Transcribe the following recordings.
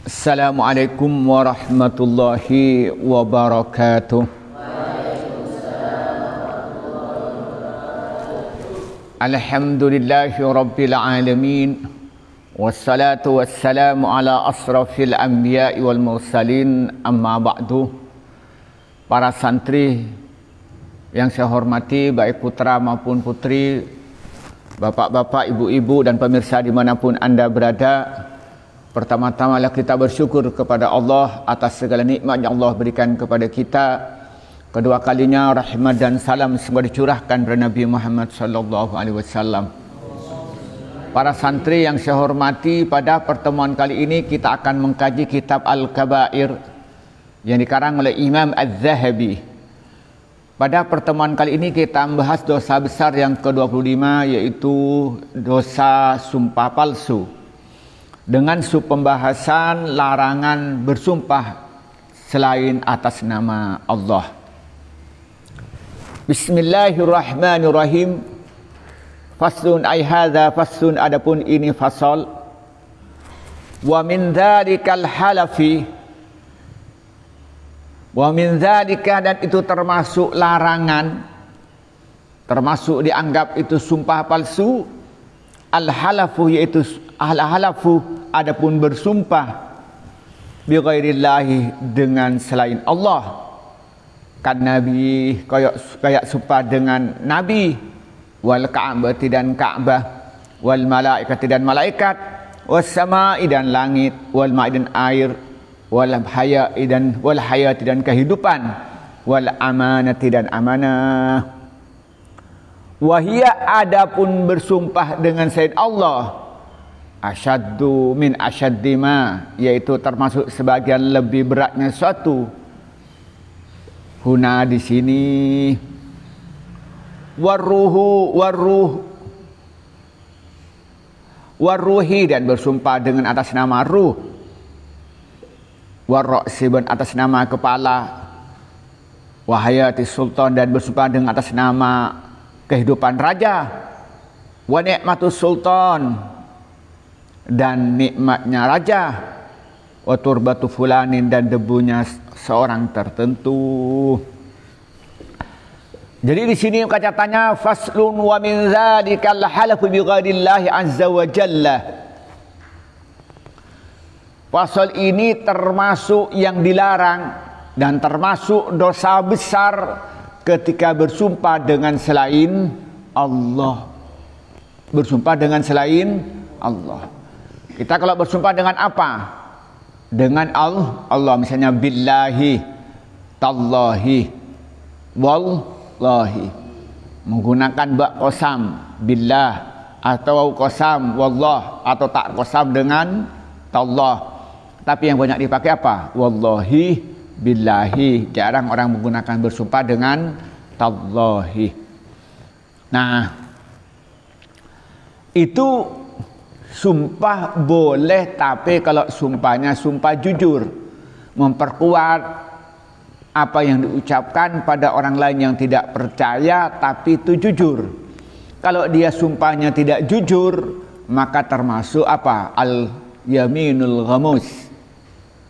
Assalamualaikum warahmatullahi wabarakatuh. Alhamdulillahi rabbil alamin. Wassalatu wassalamu ala asrafil anbiya'i wal mursalin, amma ba'du. Para santri yang saya hormati, baik putra maupun putri, bapak-bapak, ibu-ibu, dan pemirsa dimanapun Anda berada, pertama-tama kita bersyukur kepada Allah atas segala nikmat yang Allah berikan kepada kita. Kedua kalinya rahmat dan salam semoga dicurahkan kepada Nabi Muhammad sallallahu alaihi wasallam. Para santri yang saya hormati, pada pertemuan kali ini kita akan mengkaji kitab Al-Kabair yang dikarang oleh Imam Az-Zahabi. Pada pertemuan kali ini kita membahas dosa besar yang ke-25, yaitu dosa sumpah palsu, dengan subpembahasan larangan bersumpah selain atas nama Allah. Bismillahirrahmanirrahim. Faslun ay hadza faslun, adapun ini fasal. Wa min dzalikal halafi, wa min dzalika, dan itu termasuk larangan, termasuk dianggap itu sumpah palsu. Al-halafu, yaitu al-halafu, adapun bersumpah bi ghairillahi, dengan selain Allah. Kan Nabi, kayak sumpah dengan Nabi, wal Ka'bah dan Ka'bah, wal malaikati dan malaikat, was sama'i dan langit, wal ma'i dan air, wal hayati dan kehidupan, wal amanati dan amanah. Wahia, adapun bersumpah dengan selain Allah, asyaddu min asyaddima, yaitu termasuk sebagian lebih beratnya suatu. Huna di sini, waruhi, dan bersumpah dengan atas nama ruh, warro'si, atas nama kepala, wahayati sultan, dan bersumpah dengan atas nama kehidupan raja, wa ni'matus sultan, dan nikmatnya raja, wa turbatu fulanin, dan debunya seorang tertentu. Jadi di sini kata-katanya faslun wa min dzalikal halafu bi ghairillahi azza wa jalla. Pasal ini termasuk yang dilarang dan termasuk dosa besar ketika bersumpah dengan selain Allah. Bersumpah dengan selain Allah. Kita kalau bersumpah dengan apa? Dengan Allah, misalnya billahi, tallahi, wallahi. Menggunakan bak qasam, billah, atau qasam wallah, atau tak qasam dengan tallah. Tapi yang banyak dipakai apa? Wallahi, billahi. Jarang orang menggunakan bersumpah dengan tallahi. Nah, itu sumpah boleh, tapi kalau sumpahnya sumpah jujur, memperkuat apa yang diucapkan pada orang lain yang tidak percaya, tapi itu jujur. Kalau dia sumpahnya tidak jujur, maka termasuk apa? Al-yaminul ghamus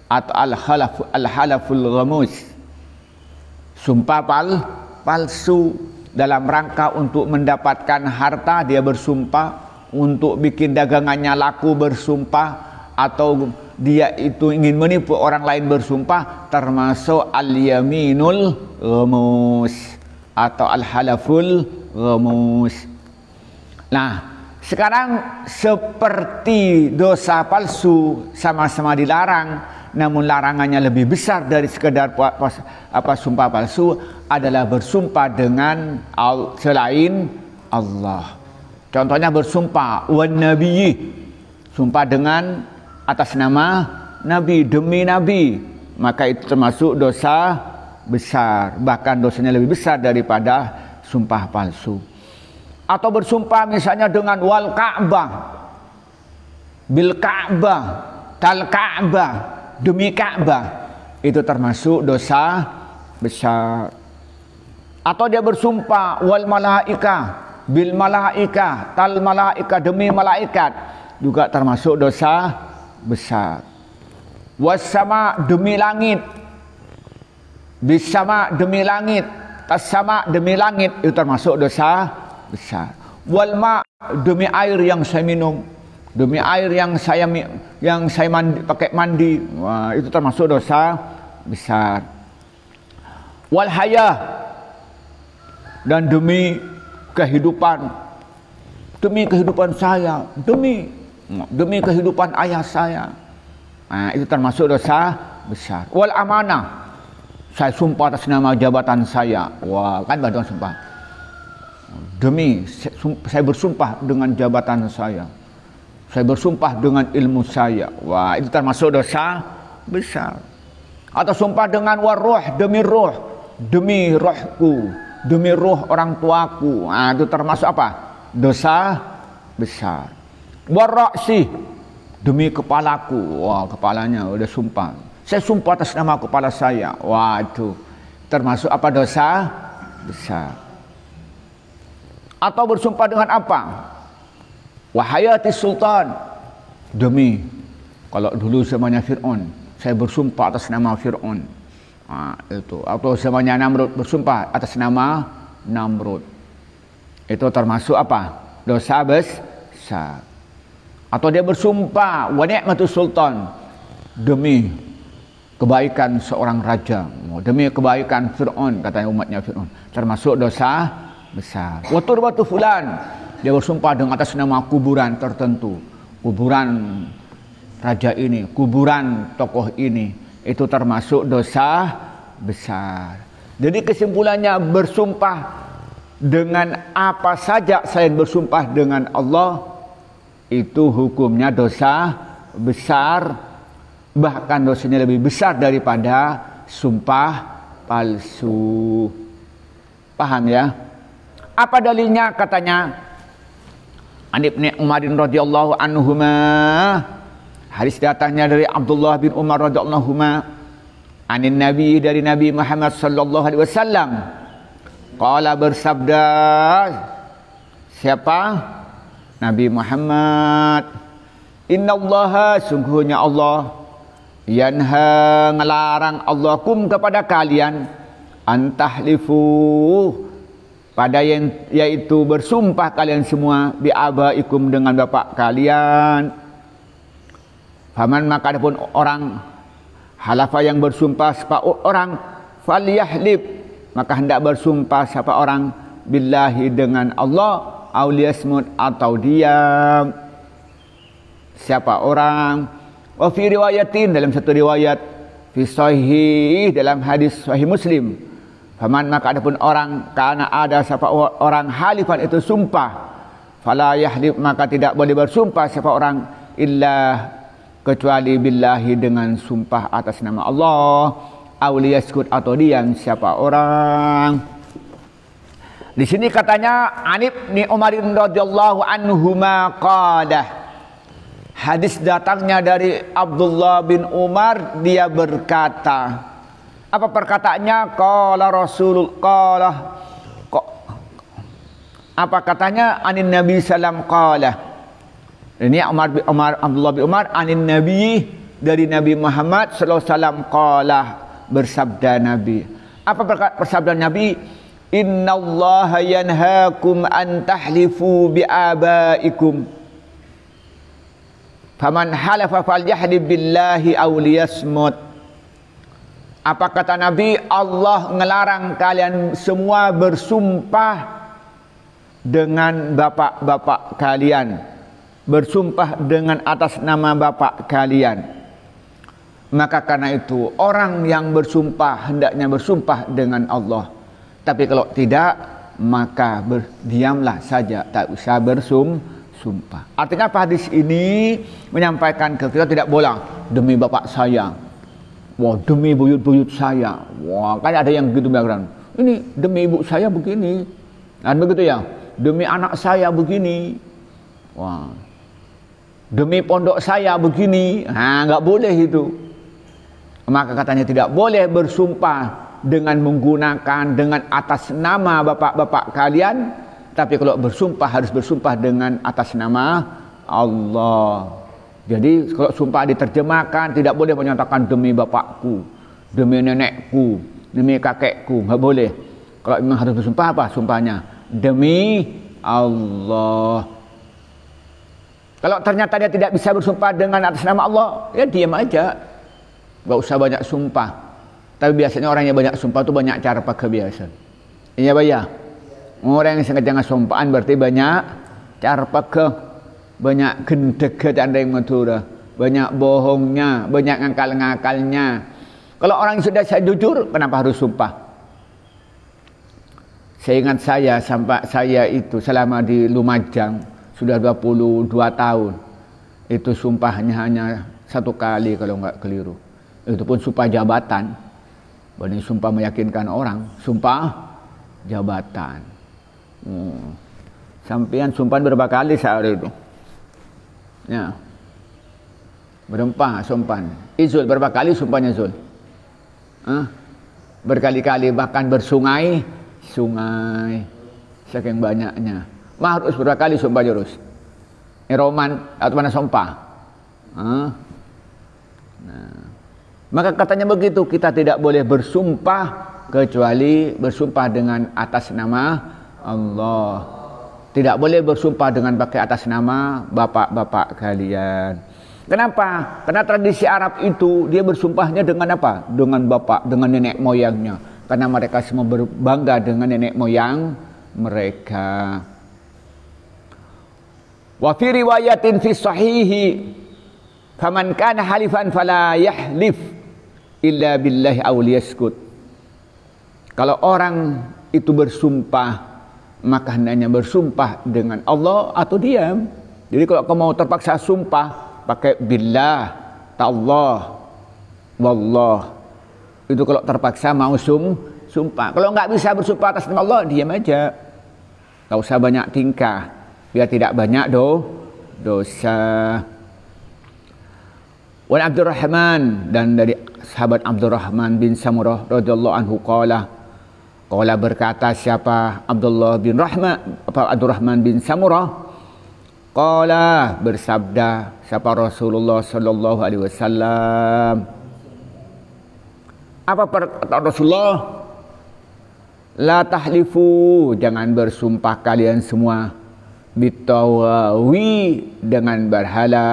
atau al-halaful ghamus, sumpah palsu. Dalam rangka untuk mendapatkan harta, dia bersumpah. Untuk bikin dagangannya laku bersumpah, atau dia itu ingin menipu orang lain bersumpah, termasuk al-yaminul ghamus atau al-halaful ghamus. Nah, sekarang seperti dosa palsu sama-sama dilarang, namun larangannya lebih besar dari sekedar sumpah palsu adalah bersumpah dengan selain Allah. Contohnya bersumpah wan nabiyyi, sumpah dengan atas nama Nabi, demi Nabi, maka itu termasuk dosa besar, bahkan dosanya lebih besar daripada sumpah palsu. Atau bersumpah misalnya dengan wal Ka'bah, bil Ka'bah, tal Ka'bah, demi Ka'bah, itu termasuk dosa besar. Atau dia bersumpah wal malaika, bil malaika, tal malaika, demi malaikat, juga termasuk dosa besar. Wassama demi langit, bisama demi langit, tassama demi langit, itu termasuk dosa besar. Wal ma demi air yang saya minum, demi air yang saya mandi, pakai mandi, wah, itu termasuk dosa besar. Wal haya, dan demi kehidupan, demi kehidupan saya, demi kehidupan ayah saya, nah, itu termasuk dosa besar. Wal amanah, saya sumpah atas nama jabatan saya, wah, kan badan sumpah, demi saya bersumpah dengan jabatan saya bersumpah dengan ilmu saya, wah, itu termasuk dosa besar. Atau sumpah dengan waruh, demi rohku, demi roh orang tuaku, nah, itu termasuk apa? Dosa besar. Waraksi, demi kepalaku, wah, kepalanya udah sumpah, saya sumpah atas nama kepala saya, wah, itu termasuk apa? Dosa besar. Atau bersumpah dengan apa? Wahayati sultan, demi, kalau dulu zamannya Fir'aun, saya bersumpah atas nama Fir'aun, nah, itu. Atau zamannya Namrud, bersumpah atas nama Namrud, itu termasuk apa? Dosa besar. Atau dia bersumpah wa ni'matus sultan, demi kebaikan seorang raja, demi kebaikan Fir'aun, katanya umatnya Fir'aun, termasuk dosa besar. Wa turbatu fulan, dia bersumpah dengan atas nama kuburan tertentu, kuburan raja ini, kuburan tokoh ini, itu termasuk dosa besar. Jadi kesimpulannya, bersumpah dengan apa saja selain bersumpah dengan Allah, itu hukumnya dosa besar, bahkan dosanya lebih besar daripada sumpah palsu. Paham ya? Apa dalilnya? Katanya An Ibnu Umarin radhiyallahu anhuma, hadis datangnya dari Abdullah bin Umar radhiyallahu anhuma, anin Nabi, dari Nabi Muhammad sallallahu alaihi wasallam, qala, bersabda, siapa? Nabi Muhammad, innallaha, sungguhnya Allah, yanha, ngelarang Allah, kum, kepada kalian, antahlifu, pada yang yaitu bersumpah kalian semua, bi abaikum, dengan bapak kalian. Faman, maka adapun orang, halafa, yang bersumpah siapa orang, falyahlib, maka hendak bersumpah siapa orang, billahi, dengan Allah, auliyasmut, atau diam. Siapa orang? Wa fi riwayatin, dalam satu riwayat, fi sahih, dalam hadis sahih Muslim, faman, maka adapun orang, karena ada siapa orang, halifan, itu sumpah, fala yahlif, maka tidak boleh bersumpah siapa orang, illa, kecuali billahi, dengan sumpah atas nama Allah, auliyaskut, atau diam siapa orang. Di sini katanya An Ibnu Umar radhiyallahu anhuma qala, hadis datangnya dari Abdullah bin Umar, dia berkata, apa perkataannya? Qala Rasul, qala, apa katanya? Anin Nabi sallam qala, ini Abdullah bin Umar, anin Nabi, dari Nabi Muhammad sallallahu alaihi wasallam, qala, bersabda Nabi. Apa bersabda Nabi? Innallaha yanhaakum an tahlifu bi abaikum, faman halafa falyahlib billahi aw liyasmut. Apa kata Nabi? Allah ngelarang kalian semua bersumpah dengan bapak-bapak kalian, bersumpah dengan atas nama bapak kalian. Maka karena itu orang yang bersumpah hendaknya bersumpah dengan Allah. Tapi kalau tidak, maka berdiamlah saja, tak usah bersumpah. Artinya apa? Hadis ini menyampaikan ke kita tidak boleh demi bapak saya, wah, demi buyut-buyut saya, wah, kan ada yang begitu background. Ini demi ibu saya begini, kan begitu ya, demi anak saya begini, wah, demi pondok saya begini, nah, nggak boleh itu. Maka katanya tidak boleh bersumpah dengan menggunakan dengan atas nama bapak-bapak kalian, tapi kalau bersumpah harus bersumpah dengan atas nama Allah. Jadi kalau sumpah diterjemahkan tidak boleh menyatakan demi bapakku, demi nenekku, demi kakekku, nggak boleh. Kalau memang harus bersumpah apa sumpahnya? Demi Allah. Kalau ternyata dia tidak bisa bersumpah dengan atas nama Allah, ya diam aja, nggak usah banyak sumpah. Tapi biasanya orang yang banyak sumpah itu banyak cara pakai biasa. Iya Pak ya. Orang yang sengaja sumpahan berarti banyak cara pakai, banyak gendega dan yang matura, banyak bohongnya, banyak ngakal-ngakalnya. Kalau orang sudah jujur, kenapa harus sumpah? Saya ingat sampai saya itu selama di Lumajang sudah 22 tahun. Itu sumpahnya hanya satu kali kalau nggak keliru. Itu pun sumpah jabatan. Bukan sumpah meyakinkan orang, sumpah jabatan. Sampean sumpah berapa kali sehari itu? Ya. Berempat sumpah. Zul berapa kali sumpahnya Zul? Berkali-kali, bahkan bersungai saking banyaknya. Harus berapa kali sumpah jurus? Roman atau mana sumpah? Nah, maka katanya begitu, kita tidak boleh bersumpah kecuali bersumpah dengan atas nama Allah. Tidak boleh bersumpah dengan pakai atas nama bapak-bapak kalian. Kenapa? Karena tradisi Arab itu dia bersumpahnya dengan apa? Dengan bapak, dengan nenek moyangnya. Karena mereka semua berbangga dengan nenek moyang mereka. Wa fi riwayatin fi sahihi faman kana halifan fala yahlif illa billahi aw liyaskut. Kalau orang itu bersumpah, maka hendaknya bersumpah dengan Allah atau diam. Jadi kalau kamu mau terpaksa sumpah, pakai billah, ta'allah, wallah. Itu kalau terpaksa mau sumpah. Kalau nggak bisa bersumpah atas nama Allah, diam aja. Nggak usah banyak tingkah, biar tidak banyak dosa. Wan Abdurrahman, dan dari sahabat Abdurrahman bin Samurah radhiyallahu anhu qala berkata siapa Abdurrahman bin Samurah, qala bersabda siapa Rasulullah sallallahu alaihi wasallam. Apa perkataan Rasulullah? La tahlifu, jangan bersumpah kalian semua, bitawawi, dengan berhala,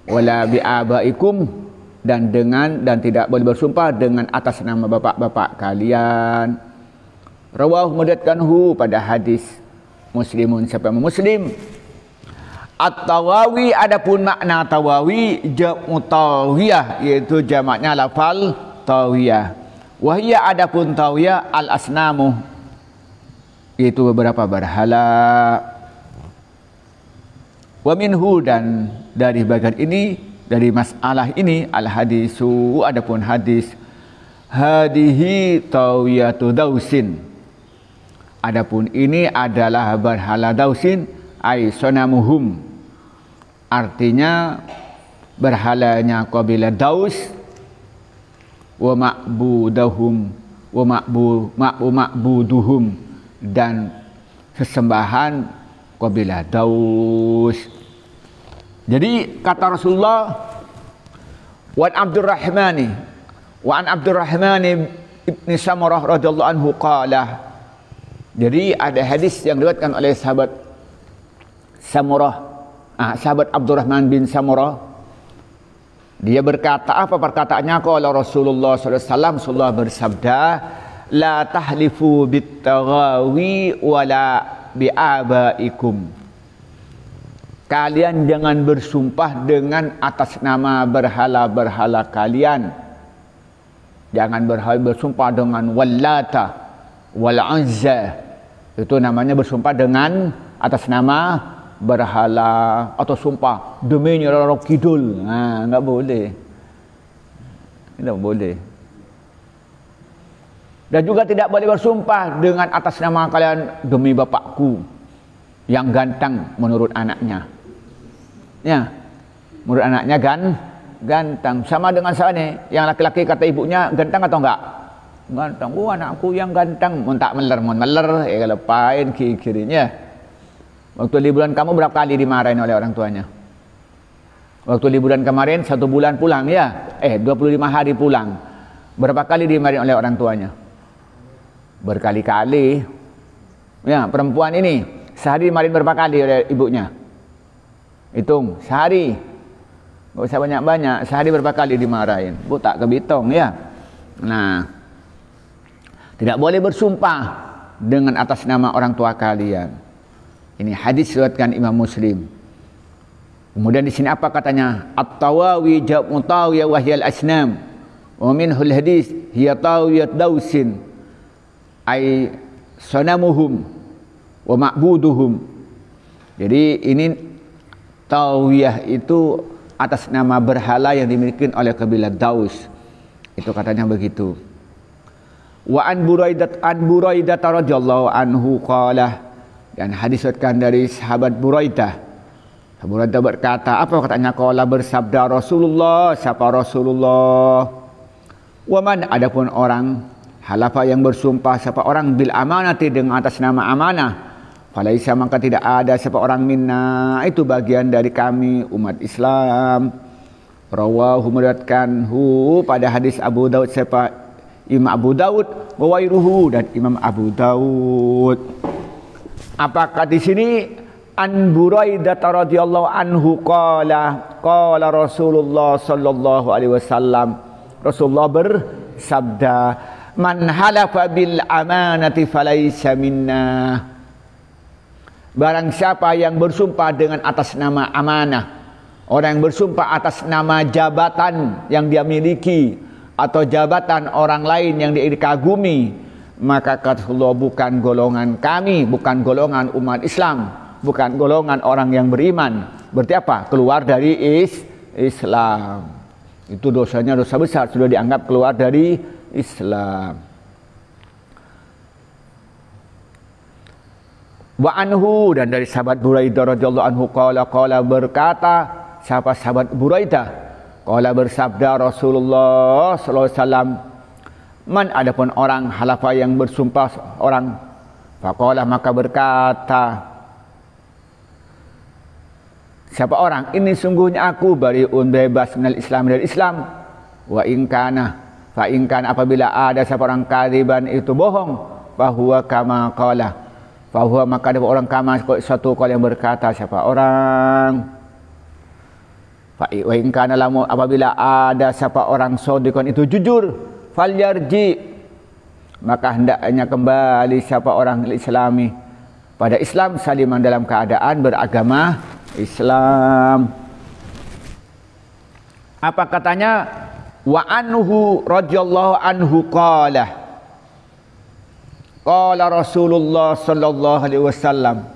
wala bi'abaikum, dan tidak boleh bersumpah dengan atas nama bapak-bapak kalian. Rawahu meriwayatkanhu pada hadis Muslimun, siapa Muslim. At-tawawi, adapun makna tawawi jam'u tawiyah, yaitu jamaknya lafal tawiyah. Wahia, adapun tawiyah al-asnamu, yaitu beberapa berhala. Wa minhu, dan dari bagian ini, dari masalah ini, al-hadisu, adapun hadis, hadihi tawiyatu dausin, adapun ini adalah berhala dausin, ay sonamuhum, artinya berhalanya kabilah Daus, wa ma'budahum, wa ma'buduhum, dan sesembahan kabilah Daus. Jadi kata Rasulullah, wa an Abdurrahman ibn Samurah radhiyallahu anhu qala. Jadi ada hadis yang diriwayatkan oleh sahabat Abdurrahman bin Samurah. Dia berkata, apa perkataannya? Qala Rasulullah sallallahu alaihi wasallam, Rasulullah bersabda, la tahlifu bitaghawi wala bi'abaikum. Kalian jangan bersumpah dengan atas nama berhala-berhala kalian. Jangan bersumpah dengan Wallata, Wal-Uzza. Itu namanya bersumpah dengan atas nama berhala, atau sumpah demi Nyi Roro Kidul. Enggak boleh. Tidak boleh. Dan juga tidak boleh bersumpah dengan atas nama kalian demi bapakku yang ganteng menurut anaknya. Ya, menurut anaknya ganteng. Sama dengan saya nih, yang laki-laki kata ibunya ganteng atau enggak? Ganteng. Anakku yang ganteng. Muntak meler, lepain kirinya. Waktu liburan kamu berapa kali dimarahin oleh orang tuanya? Waktu liburan kemarin 1 bulan pulang ya. 25 hari pulang. Berapa kali dimarahin oleh orang tuanya? Berkali-kali. Ya, perempuan ini sehari dimarahin berapa kali oleh ibunya? Hitung, sehari. Gak usah banyak-banyak, sehari berapa kali dimarahin? Bu tak kebitung ya. Nah, tidak boleh bersumpah dengan atas nama orang tua kalian. Ini hadis riwayatkan Imam Muslim. Kemudian di sini apa katanya? At-tawawi ja'u mutawiyah wa hiyal asnam. Wa minhul hadis hiya tawiyat dausin. Ai sanamuhum wa ma'buduhum. Jadi ini tawiyah itu atas nama berhala yang dimiliki oleh kabilah Daus. Itu katanya begitu. Wa an Buraidah radhiyallahu anhu qala, dan hadis riwayatkan dari sahabat Buraidah. Buraidah berkata, apa katanya? Qala, bersabda Rasulullah, siapa Rasulullah? Wa man, adapun orang halafa yang bersumpah siapa orang bil amanati dengan atas nama amanah, falaisa, maka tidak ada siapa orang minna, itu bagian dari kami umat Islam. Rawahu, meriwayatkanhu pada hadis Abu Daud siapa Imam Abu Daud, wa wairuhu, dan Imam Abu Daud. Apakah di sini an Buraidah radhiyallahu anhu qala Rasulullah sallallahu alaihi wasallam, Rasulullah bersabda, man halafa bil amanati falaisa minna, barang siapa yang bersumpah dengan atas nama amanah, orang yang bersumpah atas nama jabatan yang dia miliki atau jabatan orang lain yang dia kagumi, maka kata Allah, bukan golongan kami, bukan golongan umat Islam, bukan golongan orang yang beriman. Berarti apa? Keluar dari Islam. Itu dosanya dosa besar, sudah dianggap keluar dari Islam. Wa anhu, dan dari sahabat Buraidah radhiyallahu anhu qala berkata, siapa sahabat Buraidah? Qala, bersabda Rasulullah sallallahu alaihi wasallam, man, adapun orang halafa yang bersumpah orang, faqala, maka berkata siapa orang ini, sungguhnya aku bariun, bebas minal Islam, dari Islam. Wa in kana, fa in kana, apabila ada siapa orang kadiban itu bohong, fahuwa kama qala, fahuwa, maka ada orang kama, suatu kali yang berkata siapa orang. Wa in kana lamu, apabila ada siapa orang shadiqan itu jujur, falyarji, maka hendaknya kembali siapa orang Islami pada Islam, saliman, dalam keadaan beragama Islam. Apa katanya? Wa anhu radhiyallahu anhu qala Rasulullah sallallahu alaihi wasallam.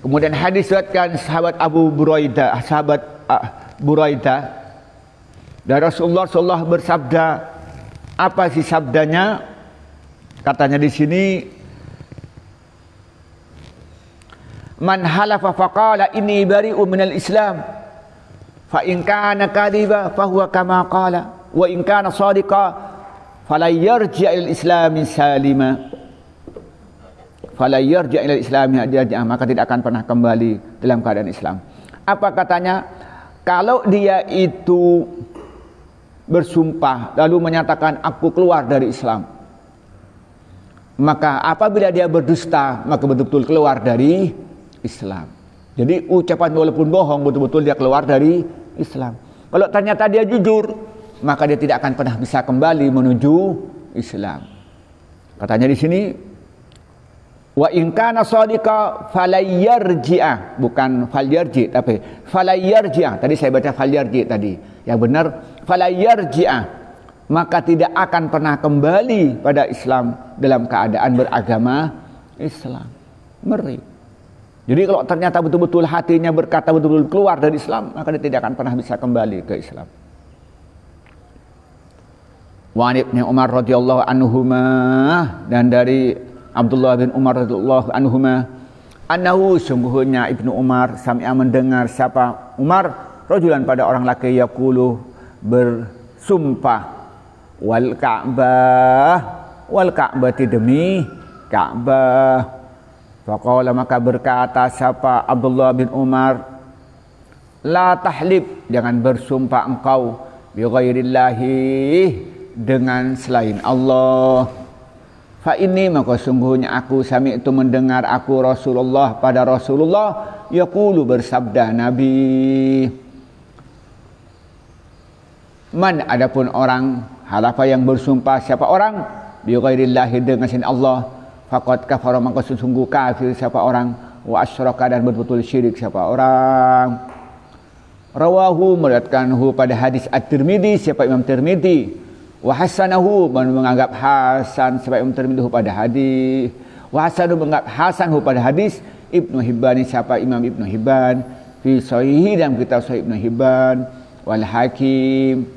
Kemudian hadis riwayatkan sahabat Abu Buraidah, sahabat Buraidah, dan Rasulullah sallallahu bersabda. Apa sih sabdanya? Katanya di sini, man halafa faqala inni bari'un minal Islam, fa in kana kadhiba fa huwa kama qala, wa in kana shadiqa fala yarji' ila al-islam salima, fala yarji' ila al-islam hadiya, maka tidak akan pernah kembali dalam keadaan Islam. Apa katanya? Kalau dia itu bersumpah lalu menyatakan aku keluar dari Islam, maka apabila dia berdusta, maka betul-betul keluar dari Islam. Jadi ucapan walaupun bohong, betul-betul dia keluar dari Islam. Kalau ternyata dia jujur, maka dia tidak akan pernah bisa kembali menuju Islam. Katanya di sini, wa in kana shadiqa falayyarji'a, bukan falyarji tapi falayyarji'a. Tadi saya baca falyarji tadi. Yang benar falayyarji'a, maka tidak akan pernah kembali pada Islam dalam keadaan beragama Islam. Ngeri. Jadi kalau ternyata betul-betul hatinya berkata betul-betul keluar dari Islam, maka dia tidak akan pernah bisa kembali ke Islam. Wa Ibnu Umar radhiyallahu anhuma, dan dari Abdullah bin Umar radhiyallahu anhuma, annahu, sungguhnya Ibnu Umar sami'a, mendengar siapa Umar, rajulan, pada orang laki, yaqulu, bersumpah, wal Ka'bah demi Ka'bah. Faqala, maka berkata siapa Abdullah bin Umar, La tahlib, jangan bersumpah engkau bi ghairillahi, dengan selain Allah. Fa ini, maka sungguhnya aku sami itu mendengar aku Rasulullah pada Rasulullah yaqulu, bersabda Nabi, man, adapun orang halafa yang bersumpah siapa orang bi ghairillahi, dengan selain Allah, faqad kafara, maka sesungguh kafir siapa orang, wa asyraka, dan berbuat syirik siapa orang. Rawahu, meriwayatkanhu pada hadis At-Tirmidzi siapa Imam Tirmidzi, wa hasanahu, menganggap hasan siapa Imam Tirmidzi pada hadis, wa hasanu, menganggap hasanhu pada hadis Ibnu Hibban siapa Imam Ibnu Hibban, fi sahihi, dalam kitab Sahih Ibnu Hibban, wal Hakim,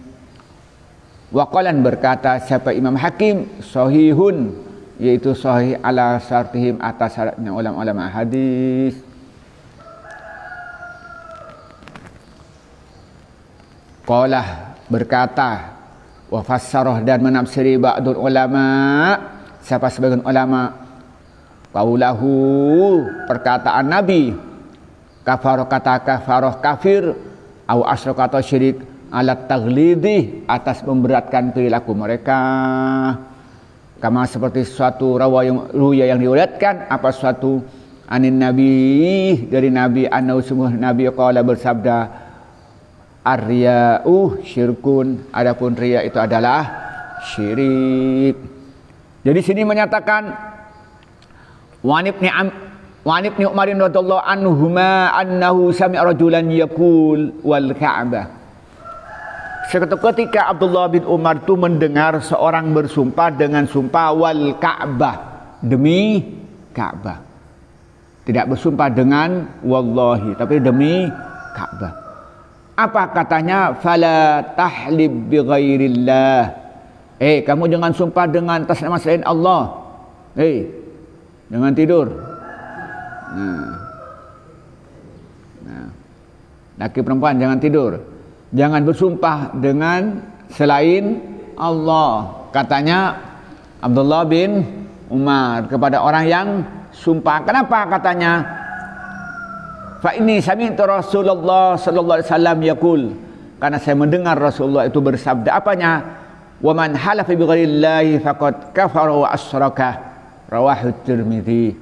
wa qalan, berkata siapa Imam Hakim, sahihun, yaitu sahih ala syartihim, atas syaratnya ulama-ulama hadis. Qalah, berkata, wa fassarah, dan menafsiri ba'dul ulama siapa sebagian ulama, qaulahu, perkataan Nabi, kafaroh, kata kafaroh kafir, au asyraka, atau syirik, alat taghlidi, atas memberatkan perilaku mereka, kama seperti suatu ruya yang diriwayatkan apa suatu anin Nabi, dari Nabi, annahu, sungguh Nabi qala, bersabda, ar-riya'u syirkun, adapun riya itu adalah syirik. Jadi sini menyatakan wa ibni Umar radhiyallahu anhuma annahu sami'a rajulan yaqul wal Ka'bah. Ketika Abdullah bin Umar itu mendengar seorang bersumpah dengan sumpah wal Ka'bah, demi Ka'bah. Tidak bersumpah dengan wallahi, tapi demi Ka'bah. Apa katanya? Fala tahlib bi ghairillah. Kamu jangan sumpah dengan atas nama selain Allah. Jangan tidur. Laki perempuan jangan tidur. Jangan bersumpah dengan selain Allah. Katanya Abdullah bin Umar kepada orang yang sumpah. Kenapa katanya? Fa ini sami'tu Rasulullah sallallahu alaihi wasallam yaqul, karena saya mendengar Rasulullah itu bersabda, apanya? Wa man halafa bi ghairillahi faqad kafara wa asyraka, rawahu Tirmidzi.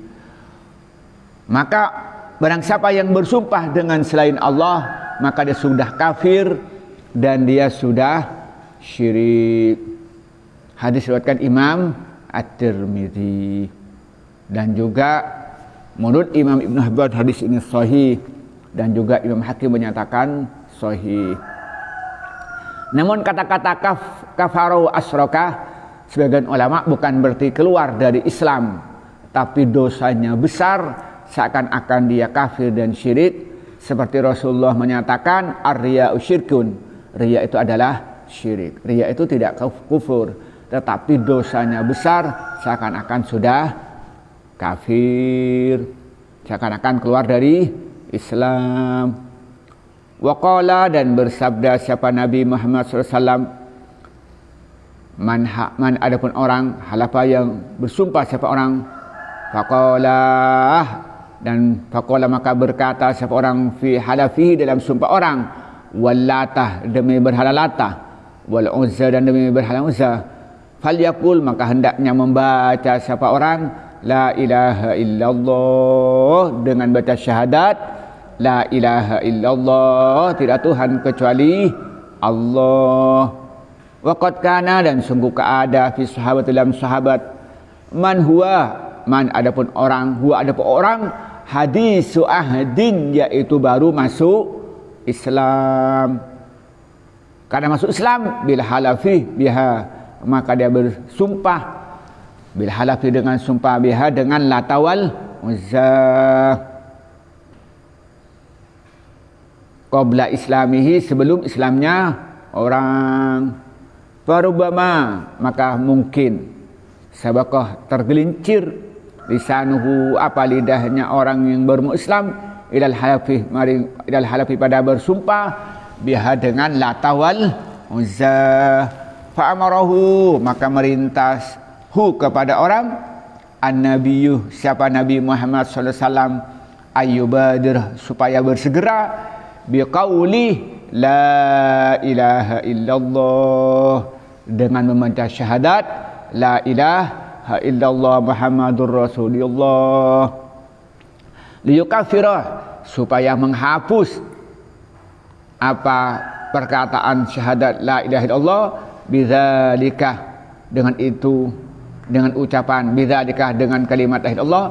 Maka barang siapa yang bersumpah dengan selain Allah, maka dia sudah kafir dan dia sudah syirik. Hadis riwayatkan Imam At-Tirmidzi. Dan juga menurut Imam Ibnu Hibban hadis ini sahih, dan juga Imam Hakim menyatakan sahih. Namun kata-kata kafaru asyraka, sebagian ulama bukan berarti keluar dari Islam, tapi dosanya besar, seakan-akan dia kafir dan syirik. Seperti Rasulullah menyatakan ar-riya'u syirkun, riya itu adalah syirik. Riya itu tidak kufur, tetapi dosanya besar, seakan-akan sudah kafir, seakan-akan keluar dari Islam. Waqala, dan bersabda siapa Nabi Muhammad SAW, man adapun orang halafa yang bersumpah siapa orang, faqala, dan faqala maka berkata siapa orang fi halafihi, dalam sumpah orang, wallatah, demi berhala Latah, wal Uzza, dan demi berhala Uzza, falyaqul, maka hendaknya membaca siapa orang la ilaha illallah, dengan baca syahadat la ilaha illallah, tidak Tuhan kecuali Allah. Waqad kana, dan sungguh keada fi sahabat, dalam sahabat, man huwa, man adapun orang, huwa adapun orang, hadisu ahdin, yaitu baru masuk Islam. Karena masuk Islam bil halafi biha, maka dia bersumpah bil halafi, dengan sumpah biha, dengan Lata wal Uzza, qabla islamihi, sebelum Islamnya orang. Farubama, maka mungkin sabaqah, tergelincir, lisanuhu, apa lidahnya orang yang baru Islam, ilal halafi, pada bersumpah biha, dengan Lata wal Uzza. Fa amarahu, maka merintas kepada orang, an-nabiyyu, siapa Nabi Muhammad sallallahu alaihi wasallam, ayyubadir, supaya bersegera, biqauli la ilaha illallah, dengan membaca syahadat la ilaha illallah Muhammadur Rasulullah, liyukaffira, supaya menghapus apa perkataan syahadat la ilaha illallah, bidzalika, dengan itu, dengan ucapan bidzalika, dengan kalimat la ilaha illallah,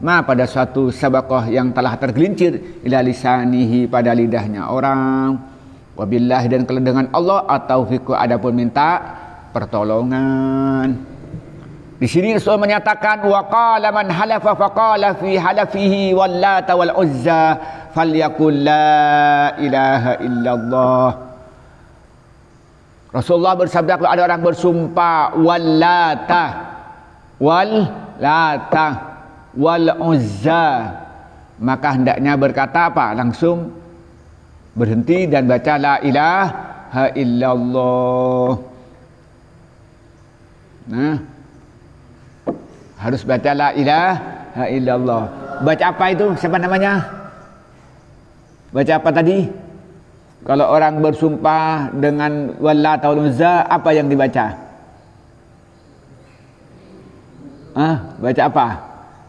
ma, pada suatu sabaqah yang telah tergelincir, ila lisanihi, pada lidahnya orang, wabillahi, dan kalau dengan Allah, atau fiku, adapun minta pertolongan. Di sini Rasul menyatakan, wa qala man halafa faqala fi halafihi wallata wal uzza falyakul la ilaha illallah. Rasulullah bersabda, kalau ada orang bersumpah wallata wal uzza, maka hendaknya berkata apa? Langsung berhenti dan baca la ilaha illallah. Nah, harus baca la ilaha illallah. Baca apa itu? Siapa namanya? Baca apa tadi? Kalau orang bersumpah dengan wallata wal uzza, apa yang dibaca? Baca apa?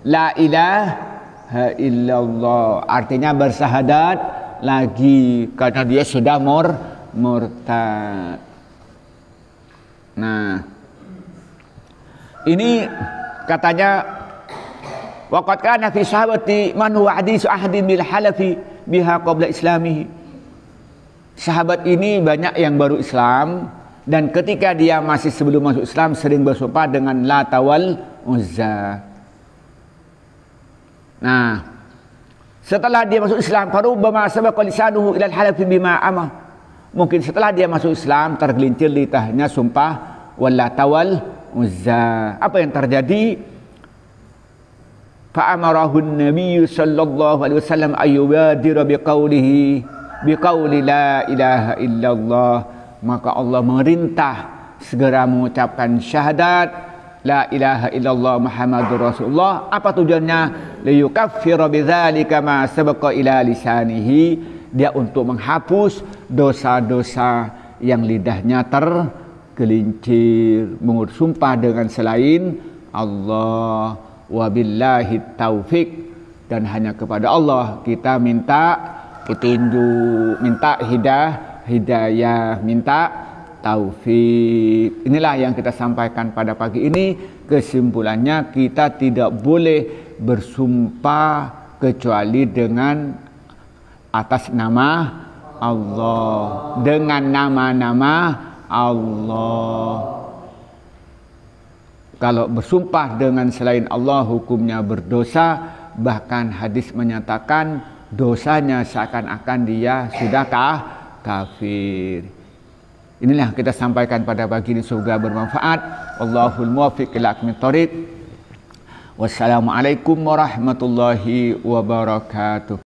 La ilaha illallah. Artinya bersahadat lagi, karena dia sudah murtad. Nah, ini katanya, waqad kana fi sahabati man huwa hadisu ahadin bil halafi biha qabla islamihi. Sahabat ini banyak yang baru Islam, dan ketika dia masih sebelum masuk Islam sering bersumpah dengan Lata wal Uzza. Nah, setelah dia masuk Islam, farubbama sabaqa lisanuhu ila al-halafi bima amah. Mungkin setelah dia masuk Islam tergelincir lidahnya sumpah wallata wal Uzza. Apa yang terjadi? Fa'amarahu an-nabiy sallallahu alaihi wasallam ayyubadira biqauli la ilaha illallah. Maka Allah memerintah segera mengucapkan syahadat la ilaha illallah Muhammadur Rasulullah. Apa tujuannya? Liyukaffira bidzalika ma sabaqa ila lisanihi, dia untuk menghapus dosa-dosa yang lidahnya tergelincir mengusumpah dengan selain Allah. Wabillahi taufik, dan hanya kepada Allah kita minta petunjuk, minta hidayah, minta taufik. Inilah yang kita sampaikan pada pagi ini. Kesimpulannya, kita tidak boleh bersumpah kecuali dengan atas nama Allah, dengan nama-nama Allah. Kalau bersumpah dengan selain Allah hukumnya berdosa. Bahkan hadis menyatakan dosanya seakan-akan dia sudah kafir. Inilah yang kita sampaikan pada pagi ini, semoga bermanfaat. Allahul muwaffiq ila aqwamit thoriq. Wassalamualaikum warahmatullahi wabarakatuh.